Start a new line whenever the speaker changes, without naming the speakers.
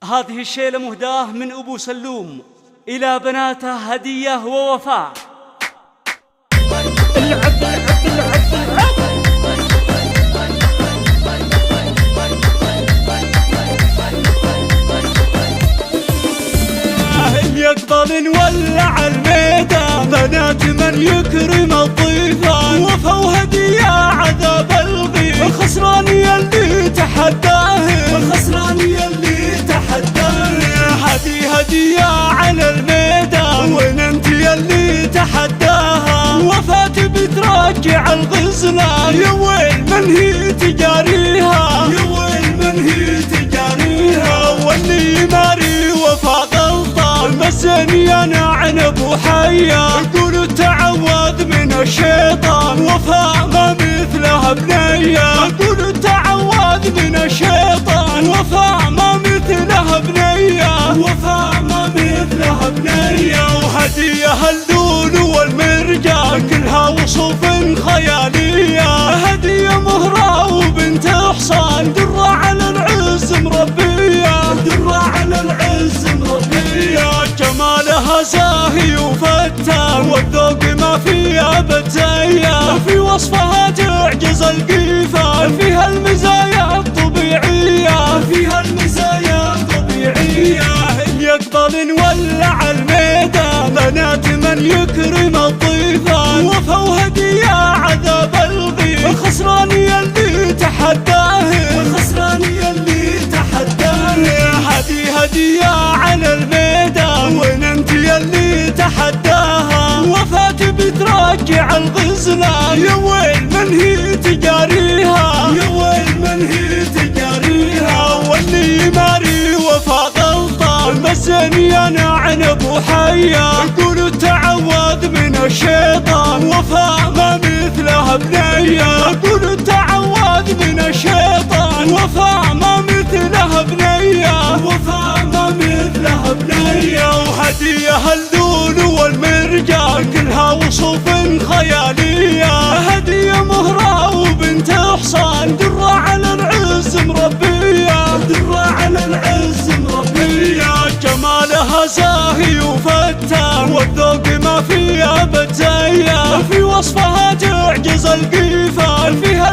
هذه الشيلة مهداة من أبو سلوم إلى بناته هدية ووفاء.
العب العب العب العب
يقبل نولع الميدان، بنات من يكرم الضيفان، وفا وهدية عذاب الغيب، الخسران يلي تحداه، الخسران يلي تحداه. هدية على الميدان، وين انت يلي تحداها، وفات بترجع الغزلان، يا ويل من هي تجاريها، يا ويل من هي تجاريها. واللي يماري وفا مسني انا عنب وحيا، قولوا تعوذ من الشيطان، وفاء ما مثلها بنية، قولوا تعوذ من الشيطان، وفاء ما مثلها بنية، وفاء ما مثلها بنية. وهدية اللول والمرجان كلها وصوف خيالية، هدية مهرة وبنت حصان، درة على العز مربية، درة على العز مربية. جمالها زاهي وفتان، والذوق ما فيها بتزين، في وصفها تعجز القيفان، فيها المزايا الطبيعية، فيها المزايا الطبيعية. يقبل نولع الميدان، بنات من يكرم الضيفان، وفا وهدية عذاب الغيب، الخسران يلي تحداه، الخسران يلي تحداه. هدية على الميدان، وين انت يلي تحداها، وفات بترجع الغزلان، يا ويل من هي تجاريها، يا ويل من هي تجاريها. واللي يماري وفا غلطان، مسني انا عنب وحيا، قولوا تعوذ من الشيطان، وفاء ما مثلها بنية، قولوا تعوذ من الشيطان، وفاء ما مثلها بنية، وفاء ما مثلها بنية. وهدية اللول والمرجان كلها وصوف خيالية، هدية مهرة وبنت حصان، درة على العز مربية، درة على العز مربية. جمالها زاهي وفتان، والذوق ما فيها بتزين، في وصفها تعجز القيفان، فيها